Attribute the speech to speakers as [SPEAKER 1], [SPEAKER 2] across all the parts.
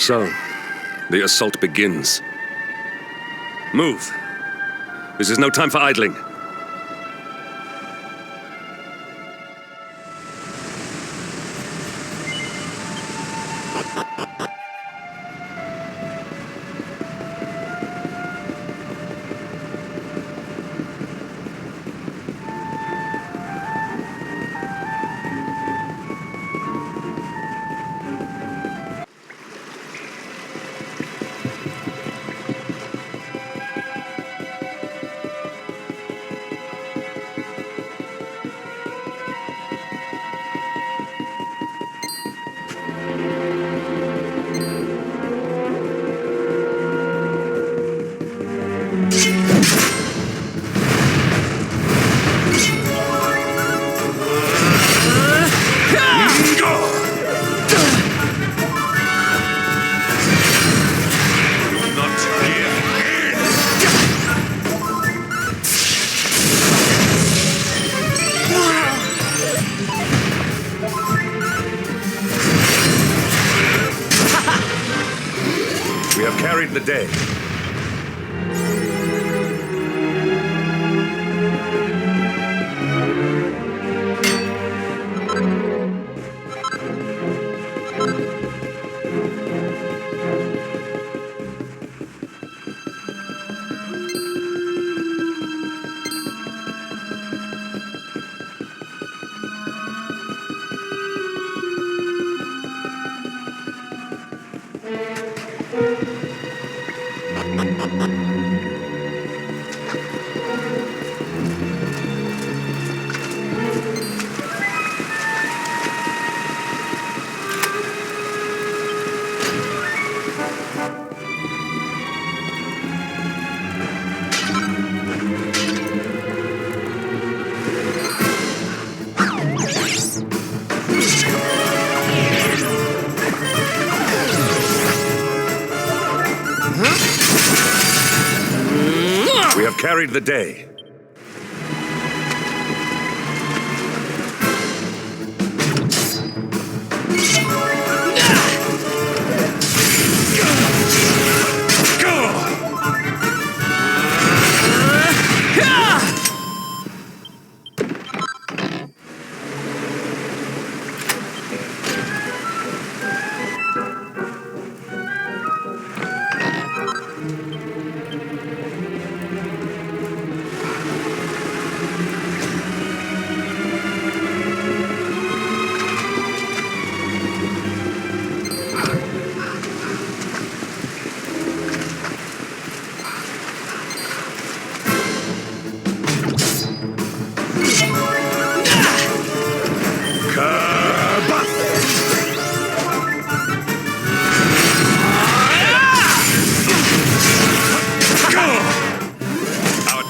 [SPEAKER 1] So, the assault begins. Move. This is no time for idling. We have carried the day. We have carried the day.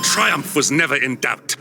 [SPEAKER 1] Triumph was never in doubt.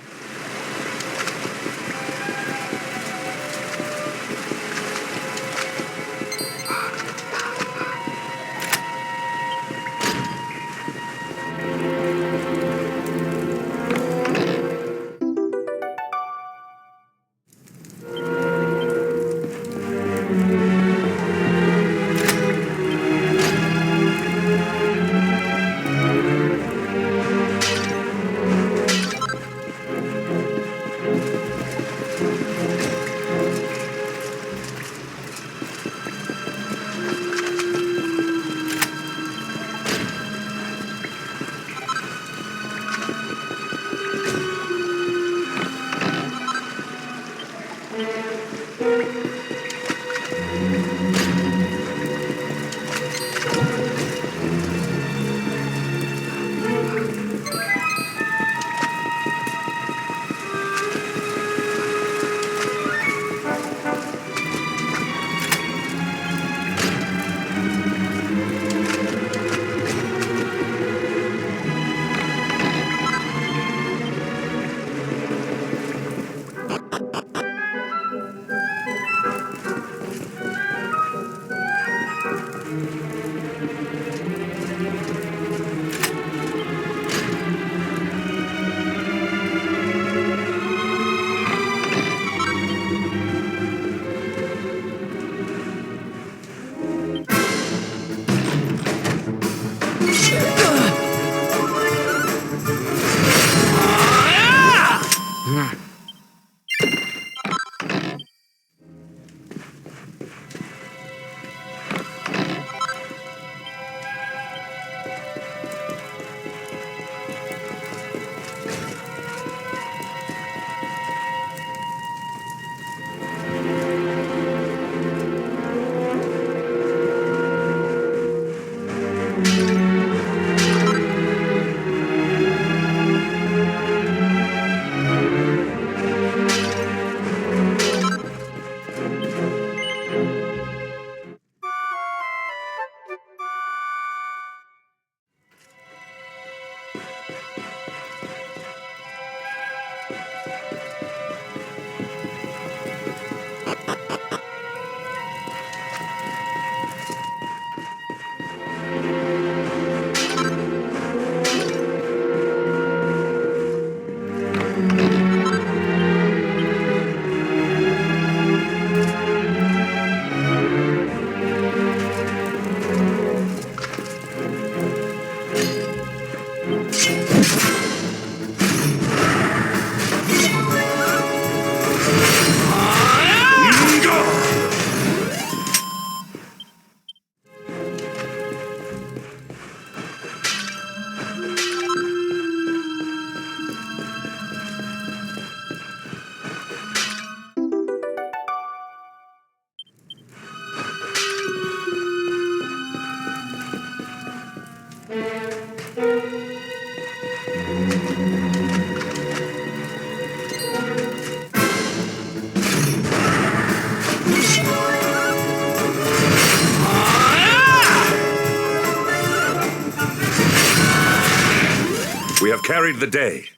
[SPEAKER 1] carried the day.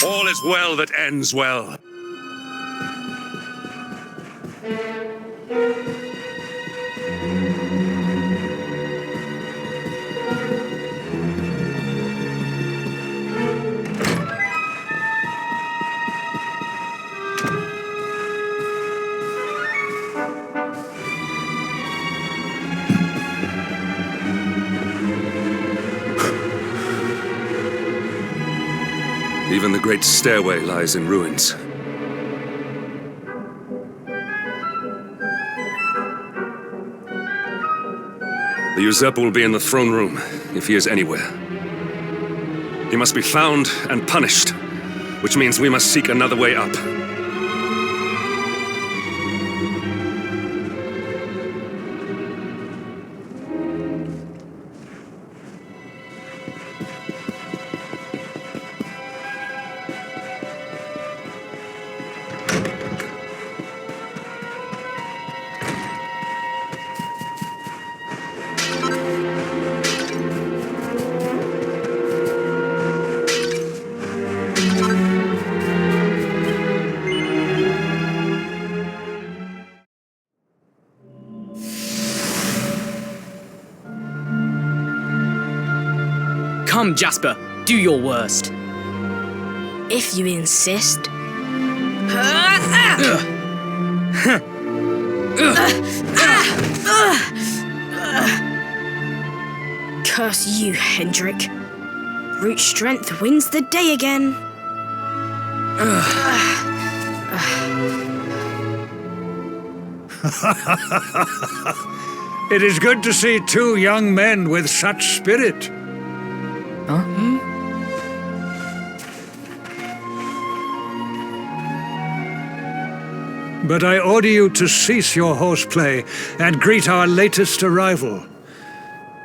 [SPEAKER 1] All is well that ends well. Even the great stairway lies in ruins. The usurper will be in the throne room, if he is anywhere. He must be found and punished, which means we must seek another way up.
[SPEAKER 2] Come, Jasper, do your worst.
[SPEAKER 3] If you insist. Curse you, Hendrik. Brute strength wins the day again.
[SPEAKER 4] It is good to see two young men with such spirit.
[SPEAKER 2] Huh?
[SPEAKER 4] But I order you to cease your horseplay and greet our latest arrival.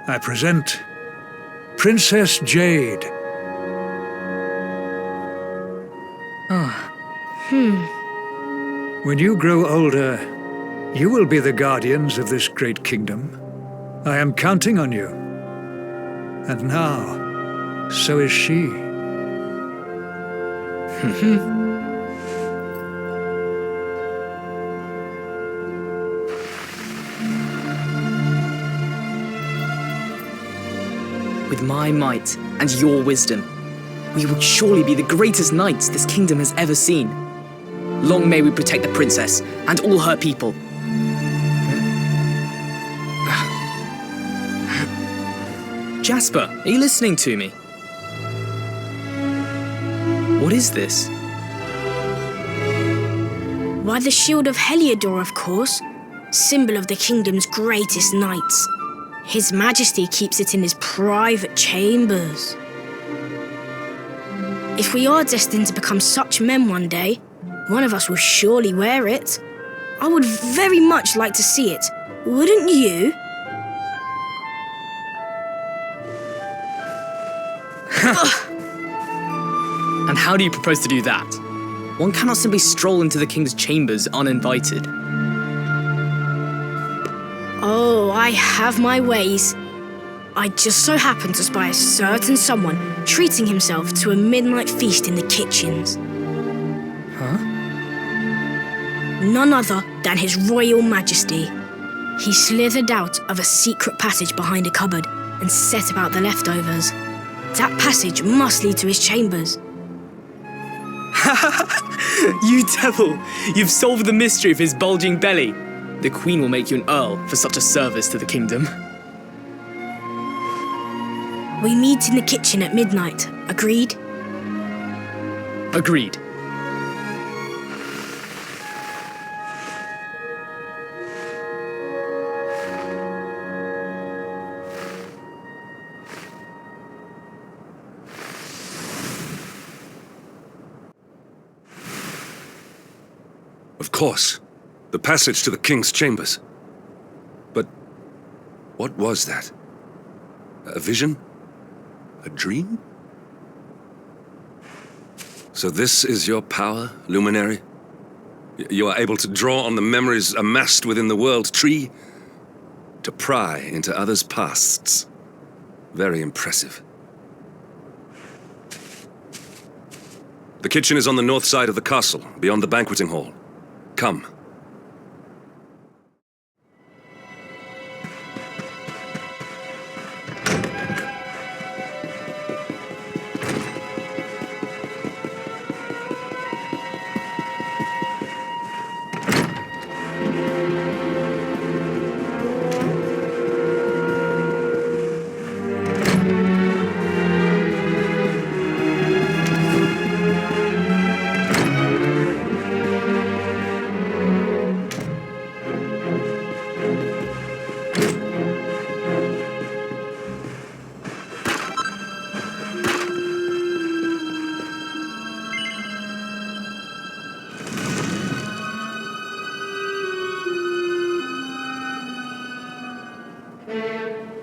[SPEAKER 4] I present Princess Jade. When you grow older, you will be the guardians of this great kingdom. I am counting on you. And now, so is she.
[SPEAKER 2] With my might and your wisdom, we will surely be the greatest knights this kingdom has ever seen. Long may we protect the princess and all her people. Jasper, are you listening to me? What is this?
[SPEAKER 3] Why, the shield of Heliodor, of course. Symbol of the kingdom's greatest knights. His Majesty keeps it in his private chambers. If we are destined to become such men one day, one of us will surely wear it. I would very much like to see it, Wouldn't you?
[SPEAKER 2] And how do you propose to do that? One cannot simply stroll into the king's chambers uninvited.
[SPEAKER 3] Oh, I have my ways. I just so happened to spy a certain someone treating himself to a midnight feast in the kitchens.
[SPEAKER 2] Huh?
[SPEAKER 3] None other than His Royal Majesty. He slithered out of a secret passage behind a cupboard and set about the leftovers. That passage must lead to his chambers.
[SPEAKER 2] You devil! You've solved the mystery of his bulging belly. The Queen will make you an Earl for such a service to the kingdom.
[SPEAKER 3] We meet in the kitchen at midnight. Agreed?
[SPEAKER 2] Agreed.
[SPEAKER 1] Of course. The passage to the king's chambers. But what was that? A vision? A dream? So this is your power, Luminary? You are able to draw on the memories amassed within the world tree to pry into others' pasts. Very impressive. The kitchen is on the north side of the castle, beyond the banqueting hall. Come.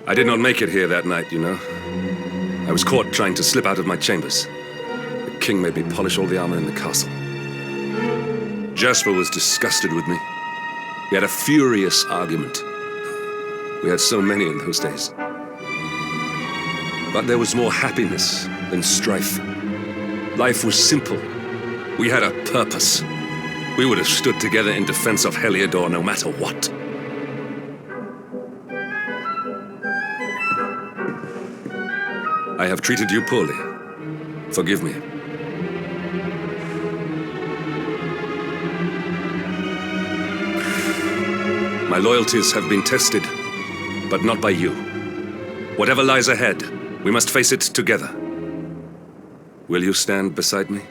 [SPEAKER 1] I did not make it here that night, you know. I was caught trying to slip out of my chambers. The king made me polish all the armor in the castle. Jasper was disgusted with me. We had a furious argument. We had so many in those days. But there was more happiness than strife. Life was simple. We had a purpose. We would have stood together in defense of Heliodor no matter what. I have treated you poorly. Forgive me. My loyalties have been tested, but not by you. Whatever lies ahead, we must face it together. Will you stand beside me?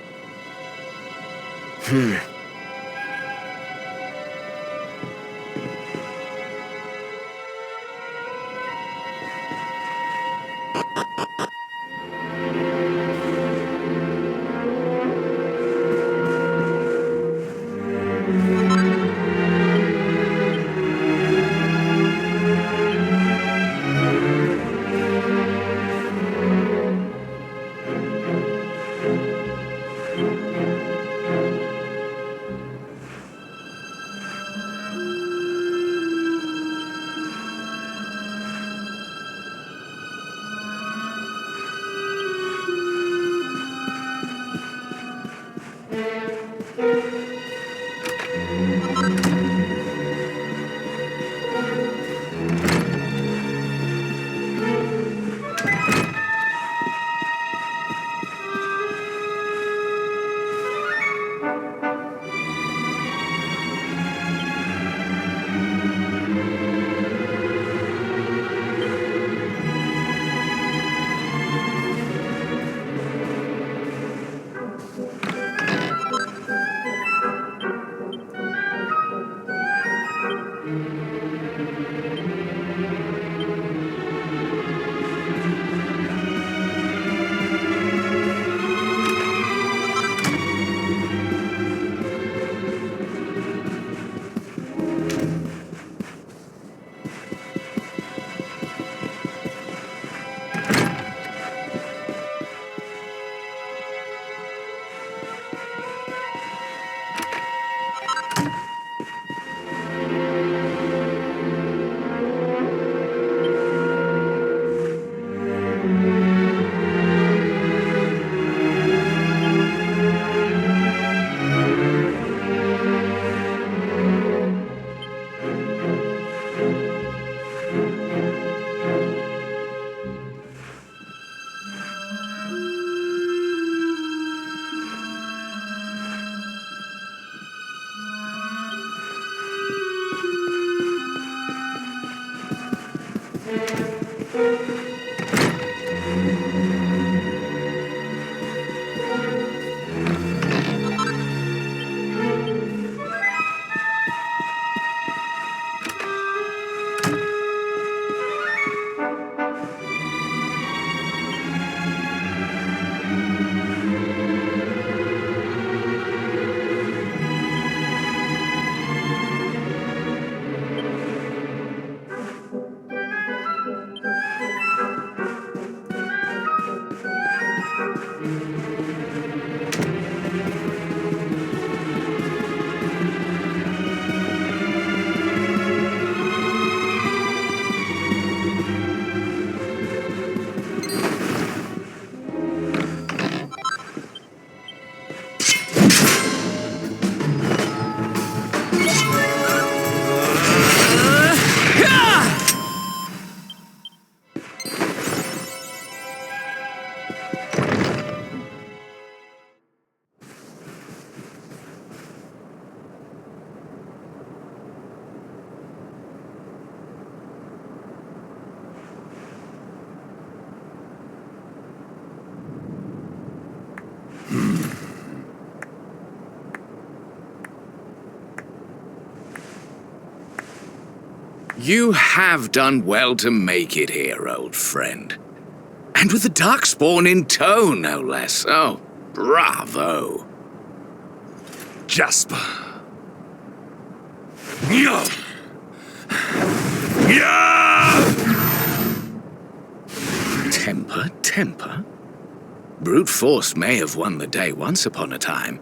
[SPEAKER 5] You have done well to make it here, old friend. And with the Darkspawn in tow, no less. Oh, bravo.
[SPEAKER 1] Jasper. Yeah. Yeah.
[SPEAKER 5] Temper, temper. Brute force may have won the day once upon a time,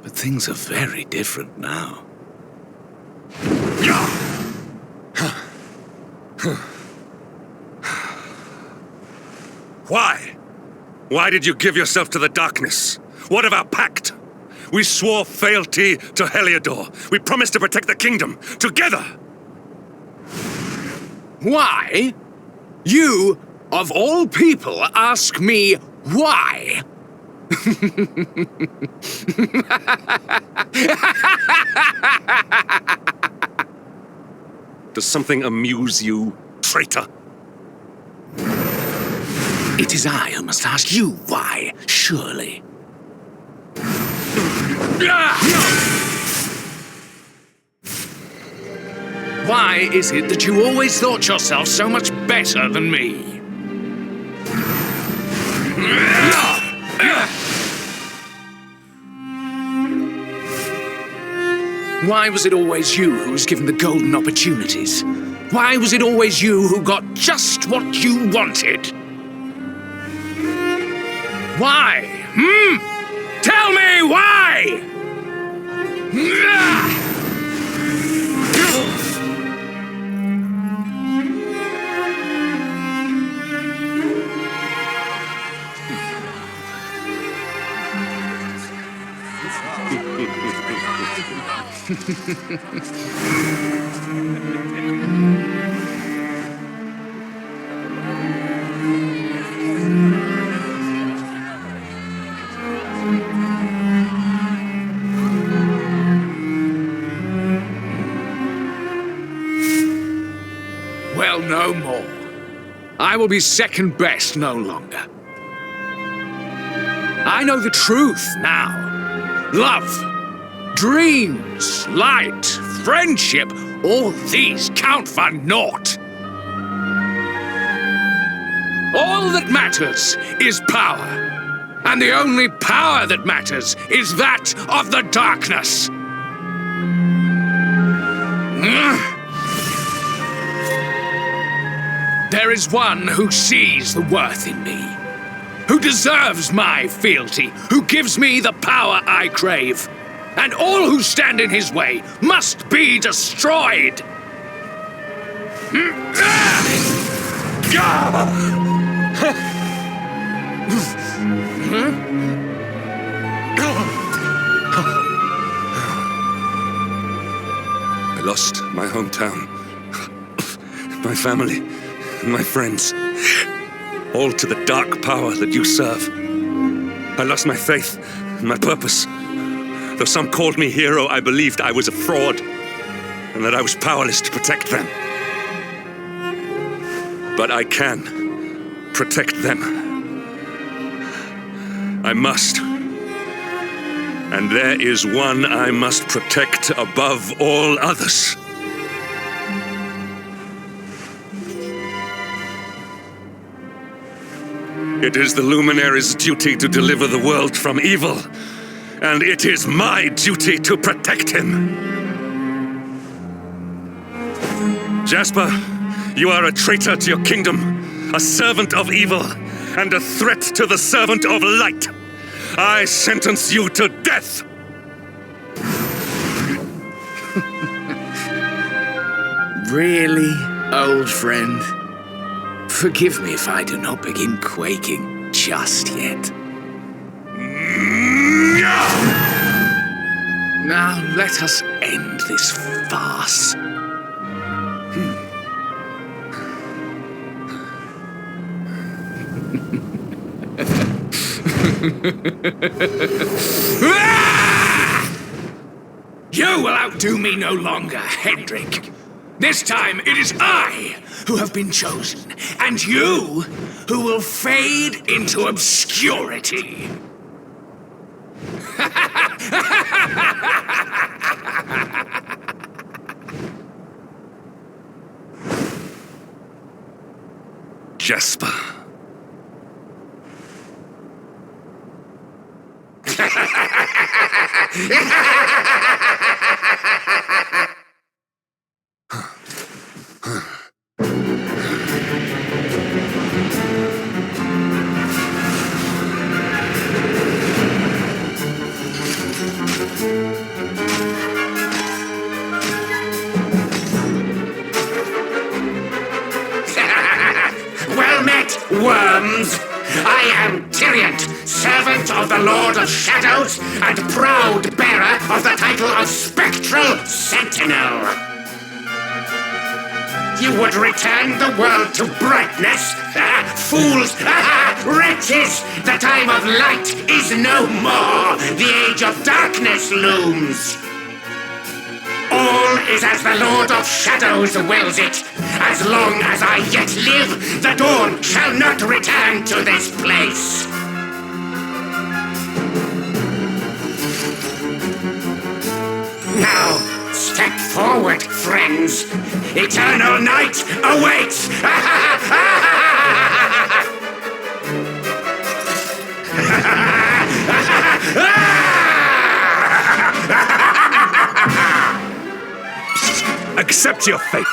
[SPEAKER 5] but things are very different now.
[SPEAKER 1] Yeah. Why? Why did you give yourself to the darkness? What of our pact? We swore fealty to Heliodor. We promised to protect the kingdom, together!
[SPEAKER 5] Why? You, of all people, ask me why?
[SPEAKER 1] Does something amuse you, traitor?
[SPEAKER 5] It is I who must ask you why, surely. Why is it that you always thought yourself so much better than me? Why was it always you who was given the golden opportunities? Why was it always you who got just what you wanted? Why? Tell me why! Well, no more. I will be second best no longer. I know the truth now. Love, dreams, light, friendship, all these count for naught. All that matters is power. And the only power that matters is that of the darkness. There is one who sees the worth in me, who deserves my fealty, who gives me the power I crave, and all who stand in his way must be destroyed.
[SPEAKER 1] I lost my hometown, my family, and my friends, all to the dark power that you serve. I lost my faith and my purpose. Though some called me hero, I believed I was a fraud, and that I was powerless to protect them. But I can protect them. I must. And there is one I must protect above all others. It is the Luminary's duty to deliver the world from evil, and it is my duty to protect him. Jasper, you are a traitor to your kingdom, a servant of evil, and a threat to the servant of light. I sentence you to death!
[SPEAKER 5] Really, old friend? Forgive me if I do not begin quaking just yet. Now let us end this farce. You will outdo me no longer, Hendrik. This time it is I who have been chosen, and you who will fade into obscurity.
[SPEAKER 1] Jasper.
[SPEAKER 6] Well met, worms! I am Tyriant, servant of the Lord of Shadows, and proud bearer of the title of Spectral Sentinel. You would return the world to brightness? Fools! Wretches! The time of light is no more! The age of darkness looms! All is as the Lord of Shadows wills it. As long as I yet live, the dawn shall not return to this place. Now, step forward, friends. Eternal night awaits!
[SPEAKER 1] Accept your fate.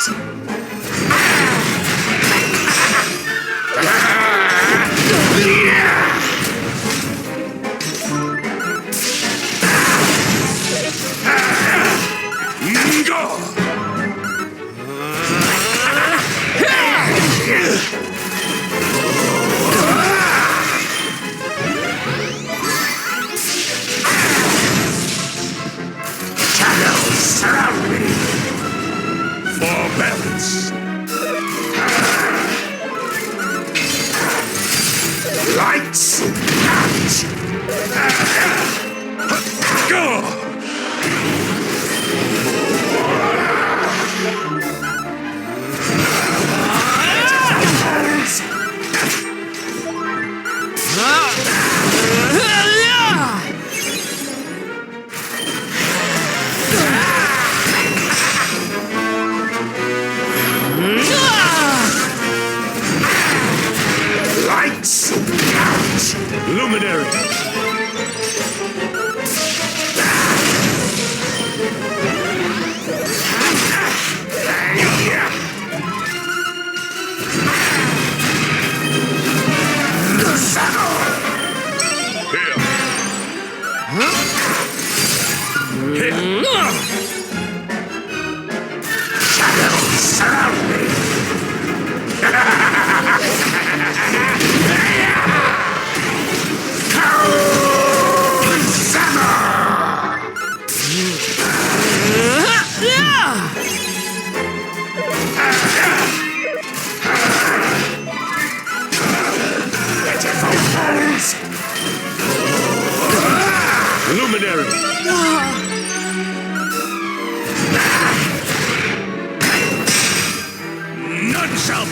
[SPEAKER 6] Shadows surround me.
[SPEAKER 1] For battle.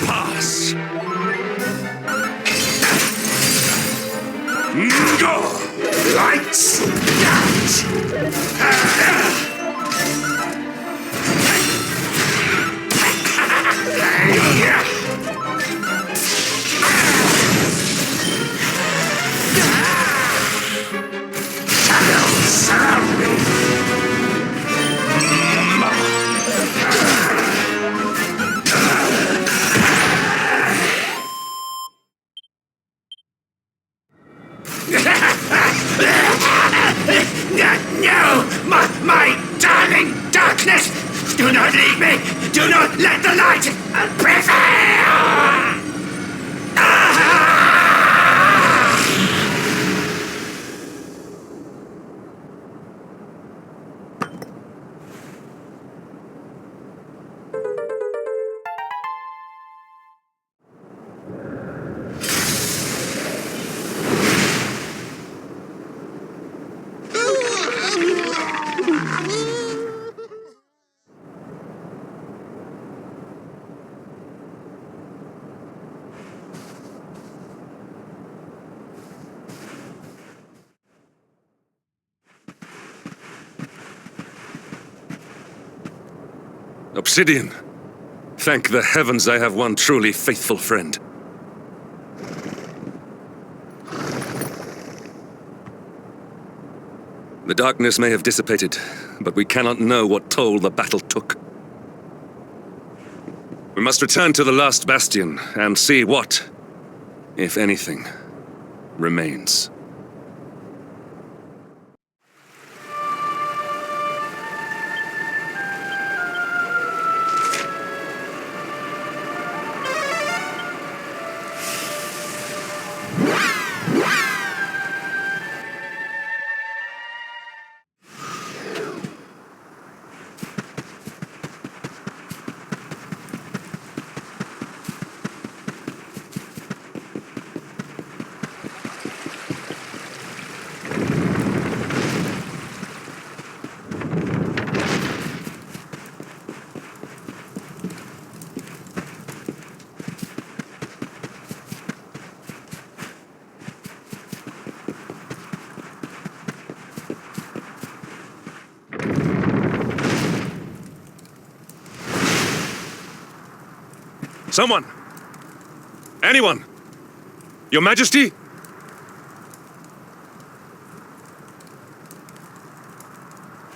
[SPEAKER 1] pass.
[SPEAKER 6] Go! Lights Shadows surround me. No! My darling darkness! Do not leave me! Do not let the light prevail!
[SPEAKER 1] Obsidian. Thank the heavens I have one truly faithful friend. The darkness may have dissipated, but we cannot know what toll the battle took. We must return to the last bastion and see what, if anything, remains. Someone! Anyone! Your Majesty?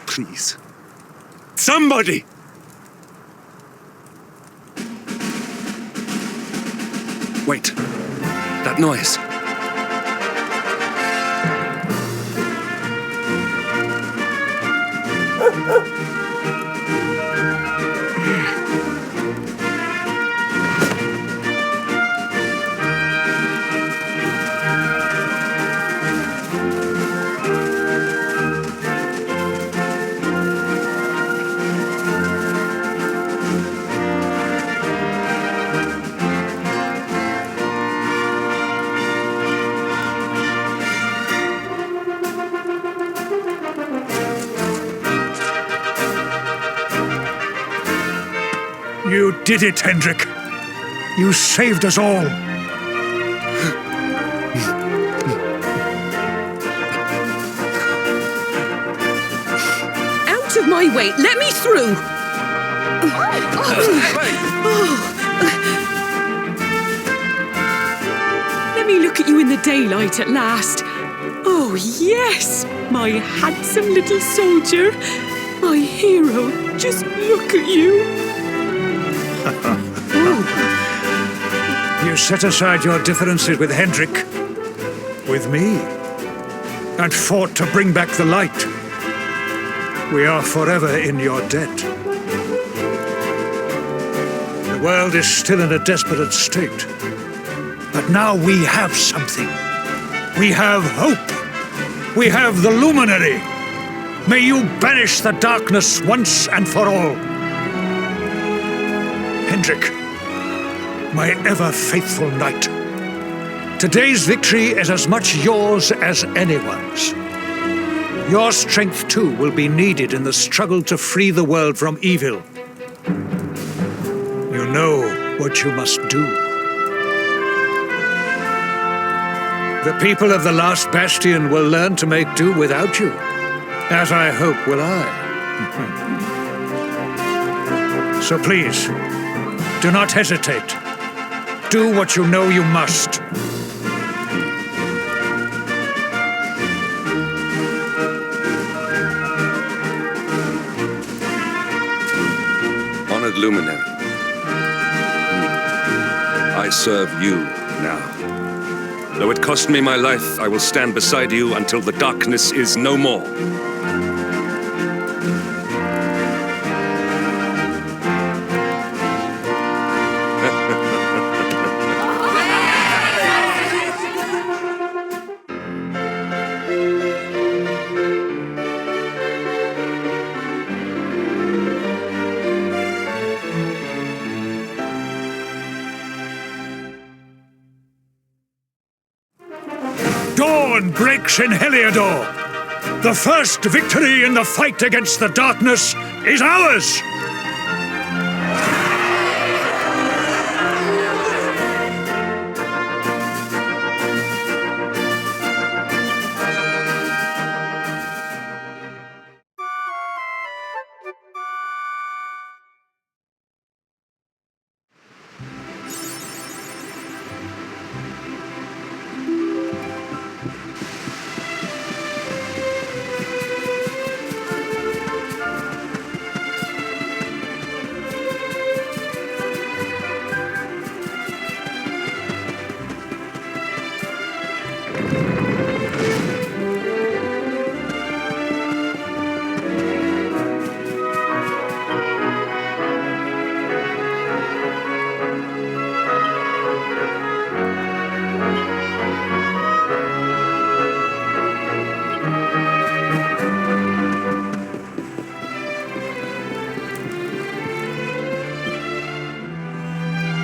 [SPEAKER 1] Please. Somebody! Wait. That noise.
[SPEAKER 4] You did it, Hendrik. You saved us all.
[SPEAKER 7] Out of my way! Let me through! Let me look at you in the daylight at last. Oh, yes! My handsome little soldier. My hero. Just look at you.
[SPEAKER 4] You set aside your differences with Hendrik, with me, and fought to bring back the light. We are forever in your debt. The world is still in a desperate state. But now we have something. We have hope. We have the luminary. May you banish the darkness once and for all. Hendrik, my ever-faithful knight, today's victory is as much yours as anyone's. Your strength, too, will be needed in the struggle to free the world from evil. You know, what you must do. The people of the last bastion will learn to make do without you, as I hope will I. So please, do not hesitate. Do what you know you must.
[SPEAKER 1] Honored Luminary, I serve you now. Though it cost me my life, I will stand beside you until the darkness is no more.
[SPEAKER 4] Dawn breaks in Heliodor. The first victory in the fight against the darkness is ours!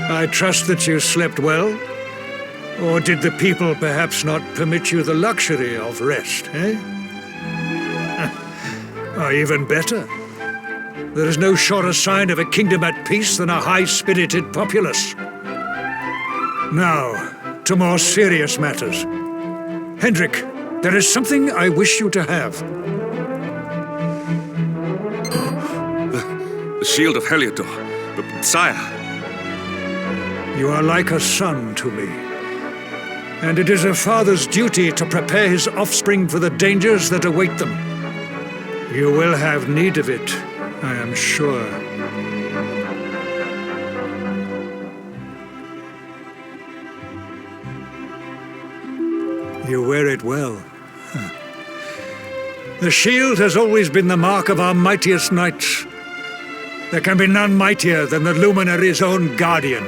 [SPEAKER 4] I trust that you slept well? Or did the people perhaps not permit you the luxury of rest, eh? Or even better, there is no surer sign of a kingdom at peace than a high-spirited populace. Now, to more serious matters. Hendrik, there is something I wish you to have.
[SPEAKER 1] The shield of Heliodor. But, sire...
[SPEAKER 4] You are like a son to me, and it is a father's duty to prepare his offspring for the dangers that await them. You will have need of it, I am sure. You wear it well. The shield has always been the mark of our mightiest knights. There can be none mightier than the Luminary's own guardian.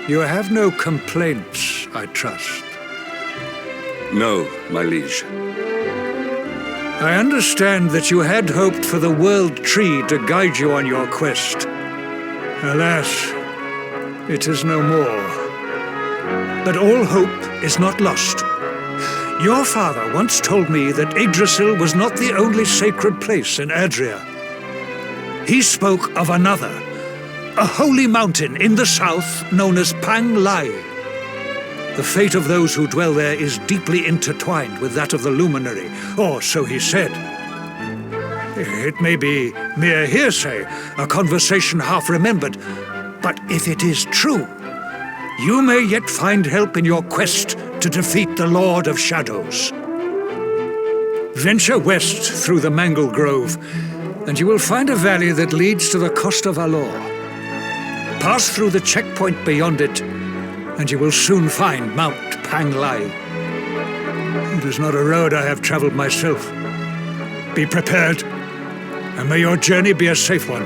[SPEAKER 4] You have no complaints, I trust.
[SPEAKER 1] No, my liege.
[SPEAKER 4] I understand that you had hoped for the World Tree to guide you on your quest. Alas, it is no more. But all hope is not lost. Your father once told me that Yggdrasil was not the only sacred place in Adria. He spoke of another. A holy mountain in the south known as Pang Lai. The fate of those who dwell there is deeply intertwined with that of the Luminary, or so he said. It may be mere hearsay, a conversation half remembered, but if it is true, you may yet find help in your quest to defeat the Lord of Shadows. Venture west through the Mangle Grove, and you will find a valley that leads to the Costa Valor. Pass through the checkpoint beyond it, and you will soon find Mount Pang Lai. It is not a road I have traveled myself. Be prepared, and may your journey be a safe one.